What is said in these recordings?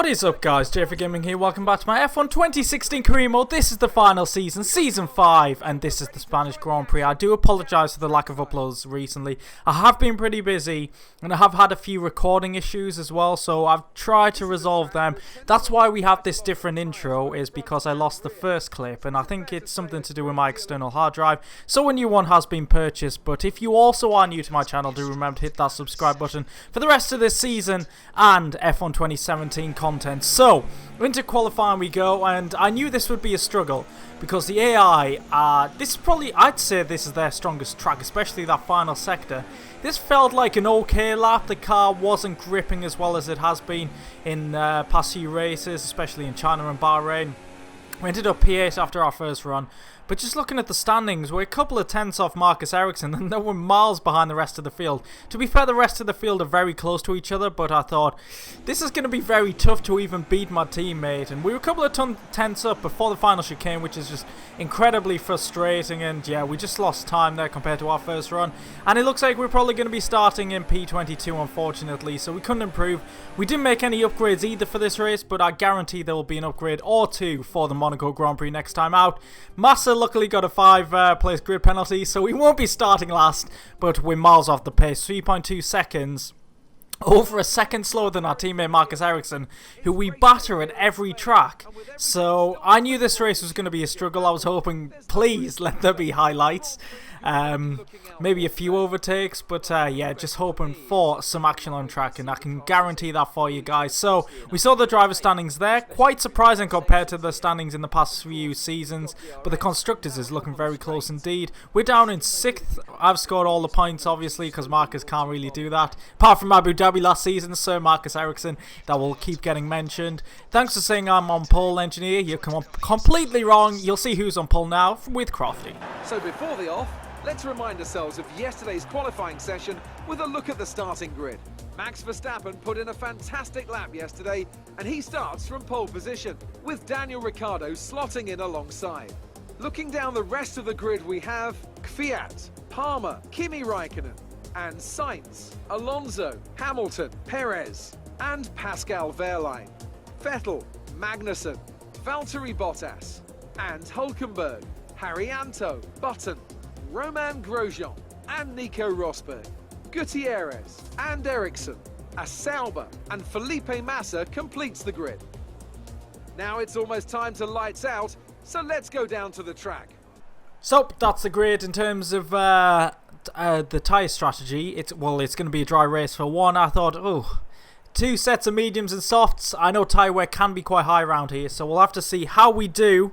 What is up, guys? JayFerGaming here. Welcome back to my F1 2016 career mode. This is the final season, season 5, and this is the Spanish Grand Prix. I do apologise for the lack of uploads recently. I have been pretty busy, and I have had a few recording issues as well, so I've tried to resolve them. That's why we have this different intro, is because I lost the first clip, and I think it's something to do with my external hard drive, so a new one has been purchased. But if you also are new to my channel, do remember to hit that subscribe button for the rest of this season and F1 2017 content. So into qualifying we go, and I knew this would be a struggle because the AI, this is probably, I'd say this is their strongest track, especially that final sector. This felt like an okay lap. The car wasn't gripping as well as it has been in past few races, especially in China and Bahrain. We ended up P8 after our first run, but just looking at the standings, we're a couple of tenths off Marcus Ericsson, and they were miles behind the rest of the field. To be fair, the rest of the field are very close to each other, but I thought this is going to be very tough to even beat my teammate, and we were a couple of tenths up before the final chicane, which is just incredibly frustrating. And yeah, we just lost time there compared to our first run, and it looks like we're probably going to be starting in P22, unfortunately, so we couldn't improve. We didn't make any upgrades either for this race, but I guarantee there will be an upgrade or two for the Monaco Grand Prix next time out. Massa luckily got a 5-place grid penalty, so we won't be starting last, but we're miles off the pace, 3.2 seconds. Over a second slower than our teammate Marcus Ericsson, who we batter at every track. So I knew this race was going to be a struggle. I was hoping, please, let there be highlights. Maybe a few overtakes, but yeah, just hoping for some action on track, and I can guarantee that for you guys. So we saw the driver standings there, quite surprising compared to the standings in the past few seasons, but the constructors is looking very close indeed. We're down in 6th. I've scored all the points, obviously, because Marcus can't really do that, apart from Abu Dhabi last season. Sir Marcus Ericsson, that will keep getting mentioned. Thanks for saying I'm on pole, engineer. You're completely wrong. You'll see who's on pole now with Crofty. So before the off, let's remind ourselves of yesterday's qualifying session with a look at the starting grid. Max Verstappen put in a fantastic lap yesterday, and he starts from pole position, with Daniel Ricciardo slotting in alongside. Looking down the rest of the grid, we have Kvyat, Palmer, Kimi Raikkonen, and Sainz, Alonso, Hamilton, Perez, and Pascal Wehrlein, Vettel, Magnussen, Valtteri Bottas, and Hülkenberg, Haryanto, Button, Roman Grosjean, and Nico Rosberg, Gutierrez, and Ericsson, Asalba, and Felipe Massa completes the grid. Now it's almost time to lights out, so let's go down to the track. So that's the grid in terms of the tyre strategy. It's going to be a dry race for one. I thought, oh, 2 sets of mediums and softs. I know tyre wear can be quite high around here, so we'll have to see how we do.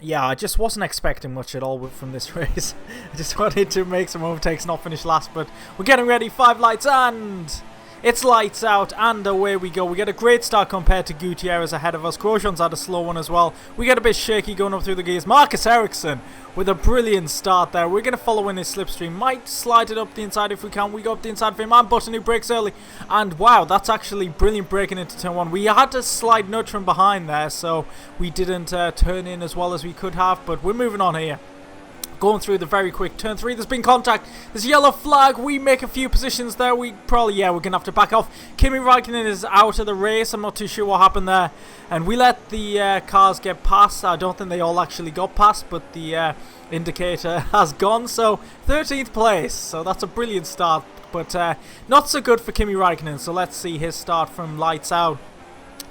Yeah, I just wasn't expecting much at all from this race. I just wanted to make some overtakes, not finish last, but we're getting ready. 5 lights, and it's lights out, and away we go. We get a great start compared to Gutierrez ahead of us. Grosjean's had a slow one as well. We get a bit shaky going up through the gears. Marcus Ericsson with a brilliant start there. We're going to follow in his slipstream. Might slide it up the inside if we can. We go up the inside for him, and Button, who breaks early. And wow, that's actually brilliant breaking into turn 1. We had to slide nudge from behind there, so we didn't turn in as well as we could have. But we're moving on here. Going through the very quick turn 3, there's been contact, there's a yellow flag, we make a few positions there, we're going to have to back off. Kimi Raikkonen is out of the race, I'm not too sure what happened there, and we let the cars get past. I don't think they all actually got past, but the indicator has gone, so 13th place, so that's a brilliant start, but not so good for Kimi Raikkonen, so let's see his start from lights out.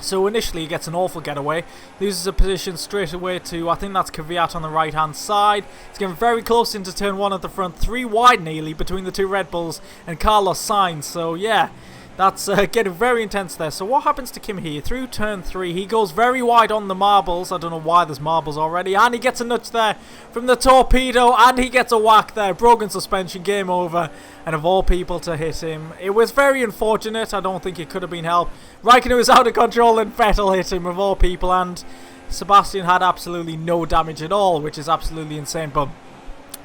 So initially he gets an awful getaway, loses a position straight away to, I think that's Kvyat on the right hand side. He's getting very close into turn 1 at the front, 3 wide nearly between the 2 Red Bulls and Carlos Sainz. So yeah, that's getting very intense there. So what happens to Kim here? Through turn 3, he goes very wide on the marbles. I don't know why there's marbles already. And he gets a nudge there from the torpedo. And he gets a whack there. Broken suspension, game over. And of all people to hit him. It was very unfortunate. I don't think it could have been helped. Raikkonen was out of control and Vettel hit him of all people. And Sebastian had absolutely no damage at all, which is absolutely insane. But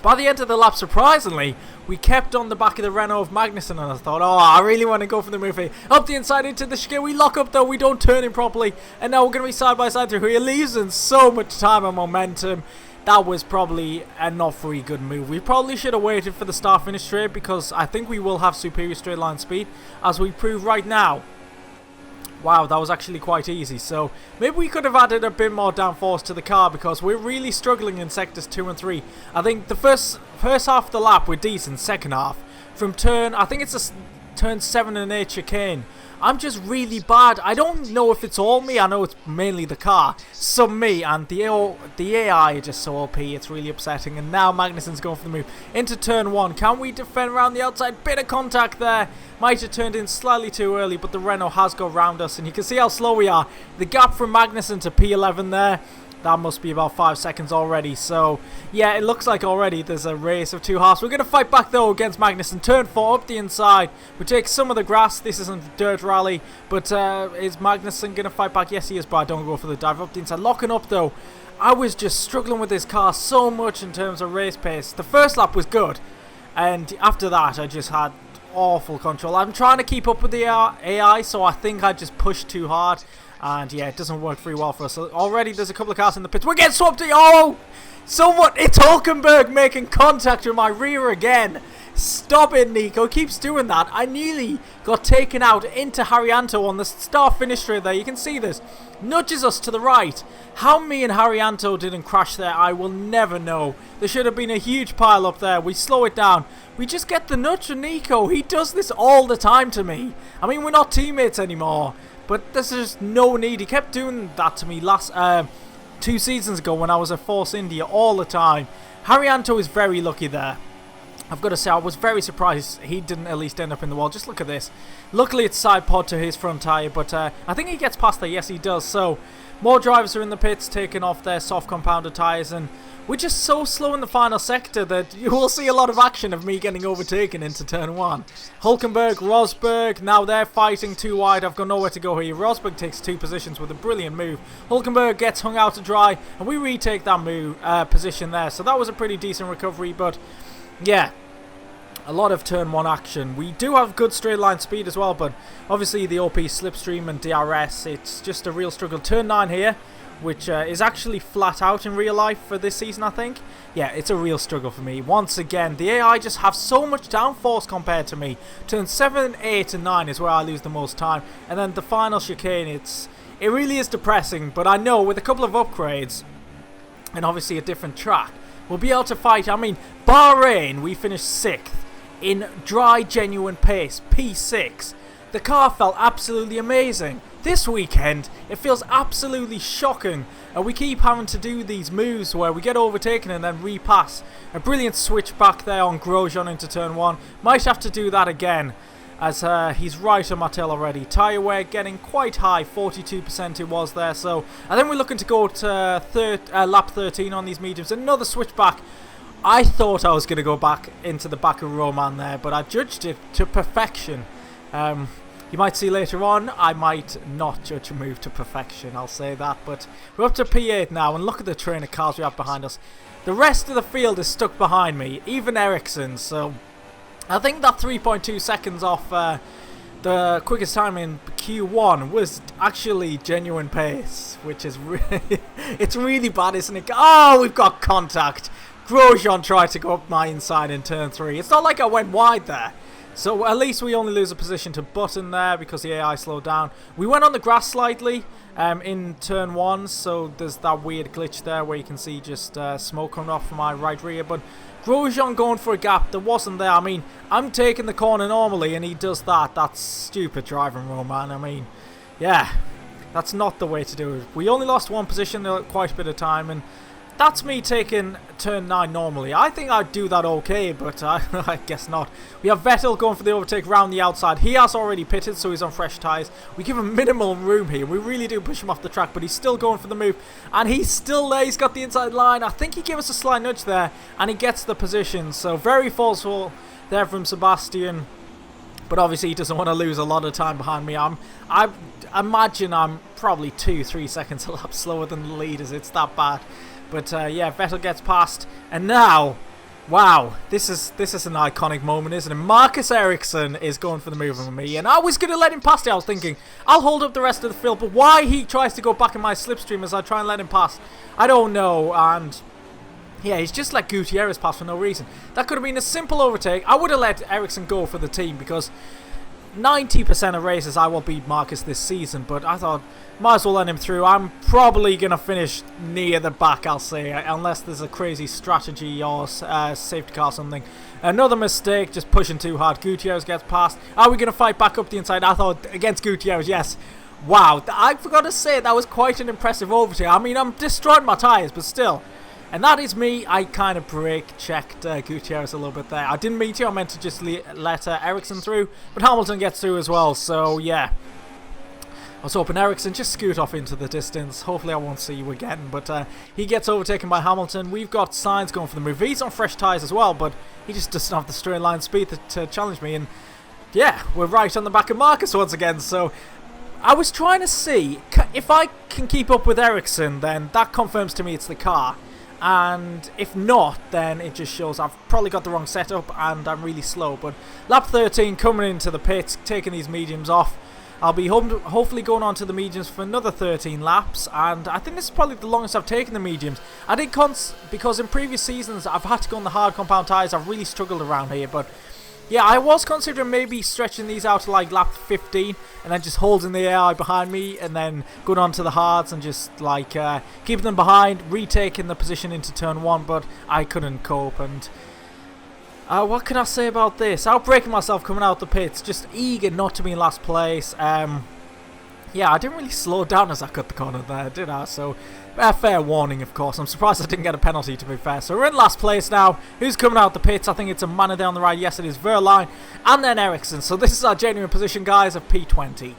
by the end of the lap, surprisingly, we kept on the back of the Renault of Magnussen, and I thought, oh, I really want to go for the move here. Up the inside into the chicane, we lock up though, we don't turn him properly, and now we're going to be side by side through here, losing so much time and momentum. That was probably a not very good move. We probably should have waited for the start-finish straight, because I think we will have superior straight line speed, as we prove right now. Wow, that was actually quite easy. So maybe we could have added a bit more downforce to the car because we're really struggling in sectors 2 and 3. I think the first half of the lap we're decent, second half. From turn, I think it's a turn 7 and 8 chicane, I'm just really bad. I don't know if it's all me. I know it's mainly the car. Some me, and the AI are just so OP. It's really upsetting. And now Magnussen's going for the move into turn 1. Can we defend around the outside? Bit of contact there. Might have turned in slightly too early, but the Renault has got round us. And you can see how slow we are. The gap from Magnussen to P11 there. That must be about 5 seconds already. So, yeah, it looks like already there's a race of two halves. We're going to fight back, though, against Magnussen. Turn 4 up the inside. We take some of the grass. This isn't a dirt rally. But is Magnussen going to fight back? Yes, he is, but I don't go for the dive up the inside. Locking up, though. I was just struggling with this car so much in terms of race pace. The first lap was good. And after that, I just had awful control. I'm trying to keep up with the AI, so I think I just pushed too hard. And yeah, it doesn't work very well for us. So already there's a couple of cars in the pits. We're getting swapped. Oh! Someone, it's Hulkenberg making contact with my rear again. Stop it, Nico. Keeps doing that. I nearly got taken out into Haryanto on the start-finish straight there. You can see this. Nudges us to the right. How me and Haryanto didn't crash there, I will never know. There should have been a huge pile up there. We slow it down. We just get the nudge from Nico. He does this all the time to me. I mean, we're not teammates anymore. But there's just no need. He kept doing that to me last 2 seasons ago when I was at Force India all the time. Haryanto is very lucky there. I've got to say, I was very surprised he didn't at least end up in the wall. Just look at this. Luckily, it's side pod to his front tyre, but I think he gets past there. Yes, he does. So, more drivers are in the pits taking off their soft compounded tyres, and we're just so slow in the final sector that you will see a lot of action of me getting overtaken into turn 1. Hulkenberg, Rosberg, now they're fighting too wide. I've got nowhere to go here. Rosberg takes 2 positions with a brilliant move. Hulkenberg gets hung out to dry, and we retake that move position there. So that was a pretty decent recovery, but yeah, a lot of turn 1 action. We do have good straight line speed as well, but obviously the OP slipstream and DRS, it's just a real struggle. Turn 9 here, which is actually flat out in real life for this season, I think. Yeah, it's a real struggle for me. Once again, the AI just have so much downforce compared to me. Turn 7, 8 and 9 is where I lose the most time. And then the final chicane, it really is depressing, but I know with a couple of upgrades and obviously a different track, we'll be able to fight. I mean, Bahrain, we finished 6th in dry, genuine pace, P6. The car felt absolutely amazing. This weekend, it feels absolutely shocking. We keep having to do these moves where we get overtaken and then repass. A brilliant switch back there on Grosjean into turn 1. Might have to do that again, as he's right on my tail already. Tyre wear getting quite high, 42% it was there. So I think we're looking to go to lap 13 on these mediums. Another switch back. I thought I was going to go back into the back of Roman there, but I judged it to perfection. You might see later on, I might not judge a move to perfection, I'll say that. But we're up to P8 now, and look at the train of cars we have behind us. The rest of the field is stuck behind me, even Ericsson. So I think that 3.2 seconds off the quickest time in Q1 was actually genuine pace, which is it's really bad, isn't it? Oh, we've got contact. Grosjean tried to go up my inside in turn 3. It's not like I went wide there. So at least we only lose a position to Button there because the AI slowed down. We went on the grass slightly in turn 1, so there's that weird glitch there where you can see just smoke coming off from my right rear. But Grosjean going for a gap that wasn't there. I mean, I'm taking the corner normally and he does that. That's stupid driving, Roman. I mean, yeah, that's not the way to do it. We only lost 1 position quite a bit of time, and that's me taking turn 9 normally. I think I'd do that okay, but I guess not. We have Vettel going for the overtake round the outside. He has already pitted, so he's on fresh tyres. We give him minimal room here. We really do push him off the track, but he's still going for the move. And he's still there. He's got the inside line. I think he gave us a slight nudge there, and he gets the position. So very forceful there from Sebastian. But obviously he doesn't want to lose a lot of time behind me. I imagine I'm probably 2-3 seconds a lap slower than the leaders. It's that bad. But yeah, Vettel gets past, and now, wow, this is an iconic moment, isn't it? Marcus Ericsson is going for the move on me, and I was going to let him past it. I was thinking, I'll hold up the rest of the field, but why he tries to go back in my slipstream as I try and let him pass, I don't know. And yeah, he's just let Gutierrez pass for no reason. That could have been a simple overtake. I would have let Ericsson go for the team because 90% of races I will beat Marcus this season, but I thought might as well let him through. I'm probably going to finish near the back, I'll say, unless there's a crazy strategy or safety car or something. Another mistake, just pushing too hard. Gutierrez gets past. Are we going to fight back up the inside? I thought against Gutierrez, yes. Wow, I forgot to say that was quite an impressive overtake. I mean, I'm destroying my tyres, but still. And that is me. I kind of brake-checked Gutierrez a little bit there. I didn't mean to. I meant to just let Ericsson through. But Hamilton gets through as well. So, yeah. I was hoping Ericsson just scoot off into the distance. Hopefully I won't see you again. But he gets overtaken by Hamilton. We've got Sainz going for the move. He's on fresh tyres as well. But he just doesn't have the straight line speed to challenge me. And, yeah, we're right on the back of Marcus once again. So I was trying to see if I can keep up with Ericsson, then that confirms to me it's the car. And if not, then it just shows I've probably got the wrong setup and I'm really slow. But lap 13 coming into the pits, taking these mediums off. I'll be hopefully going on to the mediums for another 13 laps. And I think this is probably the longest I've taken the mediums. I did because in previous seasons I've had to go on the hard compound tyres. I've really struggled around here. But yeah, I was considering maybe stretching these out to like lap 15 and then just holding the AI behind me and then going on to the hards and just like keeping them behind, retaking the position into turn 1, but I couldn't cope. And what can I say about this? Outbraking myself coming out the pits, just eager not to be in last place. Yeah, I didn't really slow down as I cut the corner there, did I? So, fair warning, of course. I'm surprised I didn't get a penalty, to be fair. So, we're in last place now. Who's coming out the pits? I think it's a man down the right. Yes, it is Verline. And then Ericsson. So, this is our genuine position, guys, of P20.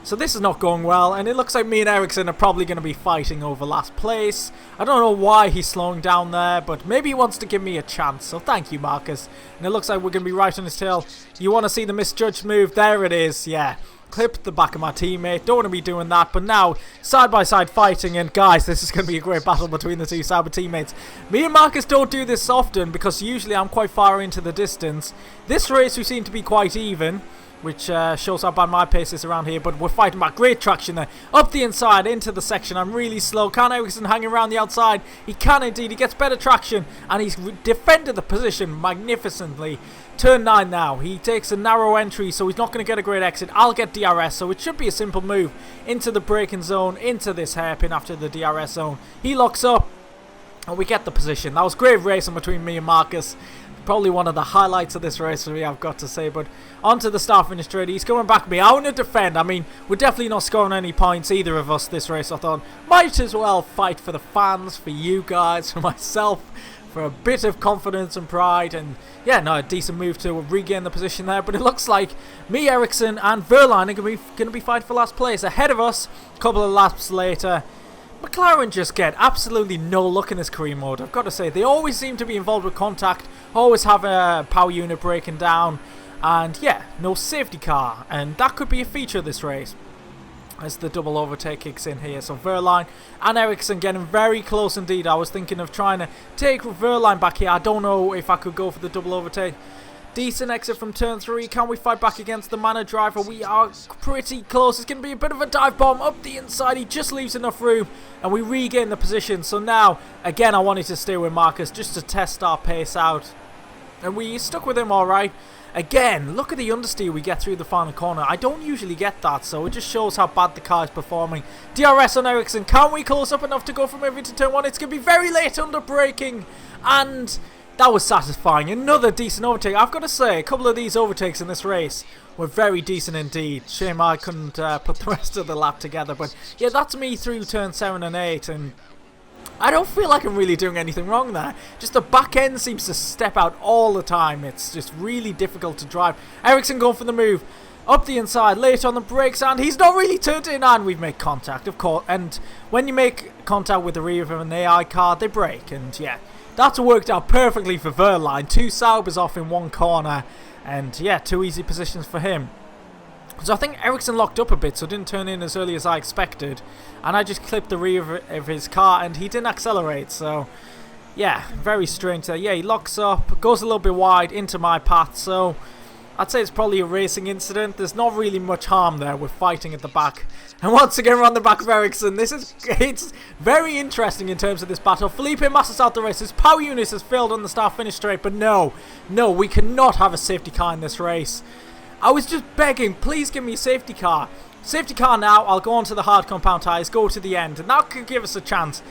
So, this is not going well. And it looks like me and Ericsson are probably going to be fighting over last place. I don't know why he's slowing down there, but maybe he wants to give me a chance. So, thank you, Marcus. And it looks like we're going to be right on his tail. You want to see the misjudged move? There it is, yeah. Clipped the back of my teammate. Don't want to be doing that. But now, side by side fighting. And guys, this is going to be a great battle between the two Sauber teammates. Me and Marcus don't do this often because usually I'm quite far into the distance. This race we seem to be quite even, which shows how bad my pace is around here. But we're fighting back. Great traction there. Up the inside, into the section. I'm really slow. Can Ericsson hanging around the outside? He can indeed. He gets better traction. And he's defended the position magnificently. Turn 9 now. He takes a narrow entry, so he's not going to get a great exit. I'll get DRS, so it should be a simple move into the braking zone, into this hairpin after the DRS zone. He locks up, and we get the position. That was great racing between me and Marcus. Probably one of the highlights of this race for me, I've got to say. But onto the start finish straight. He's coming back at me. I want to defend. I mean, we're definitely not scoring any points, either of us, this race. I thought, might as well fight for the fans, for you guys, for myself, for a bit of confidence and pride. And yeah, no, a decent move to regain the position there. But it looks like me, Ericsson, and Verline are going to be fighting for last place. Ahead of us, a couple of laps later, McLaren just get absolutely no luck in this career mode. I've got to say, they always seem to be involved with contact, always have a power unit breaking down, and yeah, no safety car. And that could be a feature of this race as the double overtake kicks in here. So Verline and Ericsson getting very close indeed. I was thinking of trying to take Verline back here. I don't know if I could go for the double overtake. Decent exit from turn 3. Can we fight back against the Manor driver? We are pretty close. It's going to be a bit of a dive bomb up the inside. He just leaves enough room and we regain the position. So now, again, I wanted to stay with Marcus just to test our pace out. And we stuck with him all right. Again, look at the understeer we get through the final corner. I don't usually get that, so it just shows how bad the car is performing. DRS on Ericsson. Can we close up enough to go from over to turn 1? It's going to be very late under braking. And that was satisfying. Another decent overtake. I've got to say, a couple of these overtakes in this race were very decent indeed. Shame I couldn't put the rest of the lap together. But yeah, that's me through turn 7 and 8. And I don't feel like I'm really doing anything wrong there. Just the back end seems to step out all the time. It's just really difficult to drive. Ericsson going for the move. Up the inside, late on the brakes, and he's not really turned in, and we've made contact, of course. And when you make contact with the rear of an AI car, they brake. And yeah, that's worked out perfectly for Verline. 2 Saubers off in 1 corner. And yeah, 2 easy positions for him. So I think Ericsson locked up a bit, so didn't turn in as early as I expected. And I just clipped the rear of his car, and he didn't accelerate. So yeah, very strange there. Yeah, he locks up, goes a little bit wide into my path. So I'd say it's probably a racing incident. There's not really much harm there. We're fighting at the back. And once again, we're on the back of Ericsson. It's very interesting in terms of this battle. Felipe Massa's out the race. His power unit has failed on the start-finish straight. But no, we cannot have a safety car in this race. I was just begging, please give me a safety car. Safety car now, I'll go on to the hard compound tyres, go to the end, and that could give us a chance.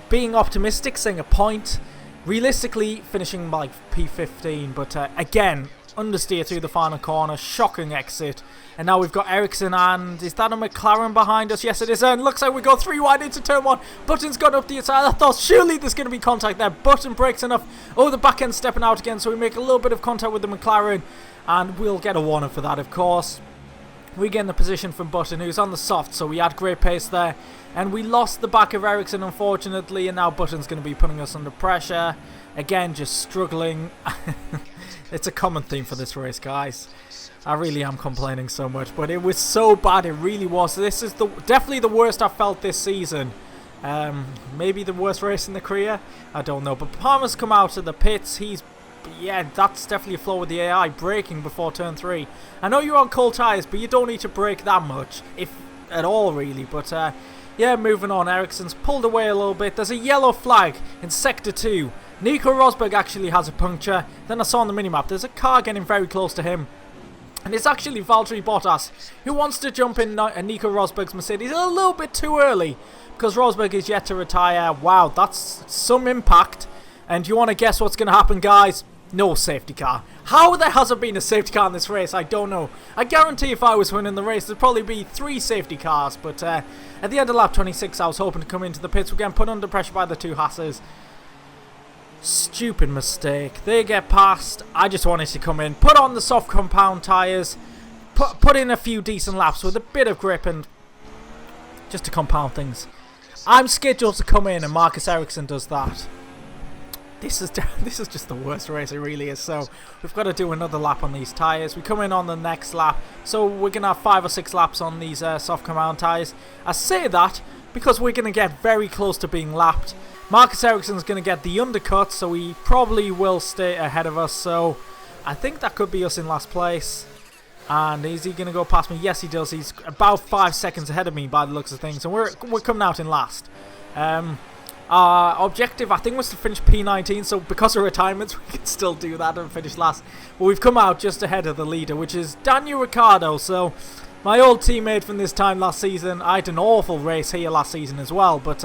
Being optimistic, saying a point, realistically finishing like P15, but again, understeer through the final corner, shocking exit. And now we've got Ericsson, and is that a McLaren behind us? Yes, it is, and looks like we go 3 wide into turn 1. Button's gone up the inside. I thought surely there's going to be contact there. Button breaks enough. Oh, the back end stepping out again, so we make a little bit of contact with the McLaren, and we'll get a warning for that, of course. We get in the position from Button, who's on the soft, so we had great pace there. And we lost the back of Ericsson, unfortunately, and now Button's going to be putting us under pressure. Again, just struggling. It's a common theme for this race, guys. I really am complaining so much, but it was so bad, it really was. This is definitely the worst I've felt this season. Maybe the worst race in the career? I don't know, but Palmer's come out of the pits. Yeah, that's definitely a flaw with the AI, braking before turn 3. I know you're on cold tyres, but you don't need to brake that much, if at all, really. But, yeah, moving on. Ericsson's pulled away a little bit. There's a yellow flag in Sector 2. Nico Rosberg actually has a puncture. Then I saw on the minimap, there's a car getting very close to him. And it's actually Valtteri Bottas, who wants to jump in Nico Rosberg's Mercedes a little bit too early, because Rosberg is yet to retire. Wow, that's some impact. And you want to guess what's going to happen, guys? No safety car. How there hasn't been a safety car in this race, I don't know. I guarantee if I was winning the race, there'd probably be 3 safety cars. But at the end of lap 26, I was hoping to come into the pits. We're getting put under pressure by the 2 Hasses. Stupid mistake. They get past. I just wanted to come in, put on the soft compound tyres, put in a few decent laps with a bit of grip, and just to compound things. I'm scheduled to come in, and Marcus Ericsson does that. This is just the worst race, it really is. So we've got to do another lap on these tyres. We come in on the next lap, so we're going to have 5 or 6 laps on these soft compound tyres. I say that because we're going to get very close to being lapped. Marcus Ericsson's going to get the undercut, so he probably will stay ahead of us. So I think that could be us in last place. And is he going to go past me? Yes, he does. He's about 5 seconds ahead of me by the looks of things, and we're coming out in last. Our objective, I think, was to finish P19, so because of retirements, we can still do that and finish last. But we've come out just ahead of the leader, which is Daniel Ricciardo. So my old teammate from this time last season. I had an awful race here last season as well, but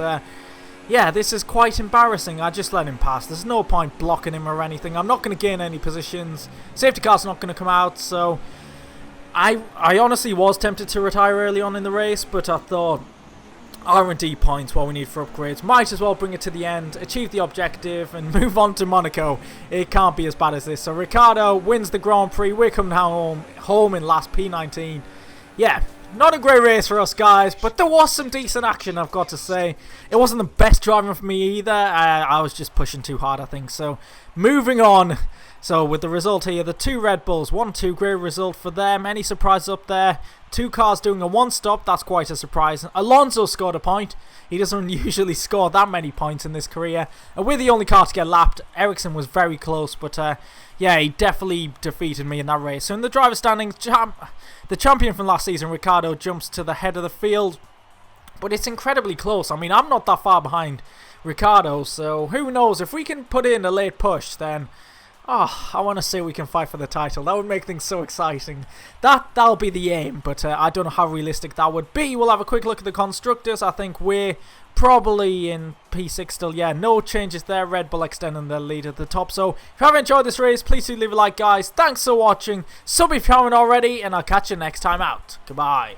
yeah, this is quite embarrassing. I just let him pass. There's no point blocking him or anything. I'm not going to gain any positions. Safety car's not going to come out, so I honestly was tempted to retire early on in the race, but I thought R&D points, what we need for upgrades, might as well bring it to the end, achieve the objective, and move on to Monaco. It can't be as bad as this. So Ricciardo wins the Grand Prix. We're coming home in last P19. Yeah, not a great race for us, guys, but there was some decent action, I've got to say. It wasn't the best driving for me either. I was just pushing too hard, I think. So moving on. So with the result here, the 2 Red Bulls, 1-2, great result for them. Any surprises up there? 2 cars doing a 1-stop, that's quite a surprise. Alonso scored a point. He doesn't usually score that many points in this career. And we're the only car to get lapped. Ericsson was very close, but yeah, he definitely defeated me in that race. So in the driver standings, the champion from last season, Ricciardo, jumps to the head of the field. But it's incredibly close. I mean, I'm not that far behind Ricciardo, so who knows? If we can put in a late push, then oh, I want to say we can fight for the title. That would make things so exciting. That'll be the aim, but I don't know how realistic that would be. We'll have a quick look at the constructors. I think we're probably in P6 still. Yeah, no changes there. Red Bull extending their lead at the top. So if you have enjoyed this race, please do leave a like, guys. Thanks for watching. Sub if you haven't already, and I'll catch you next time out. Goodbye.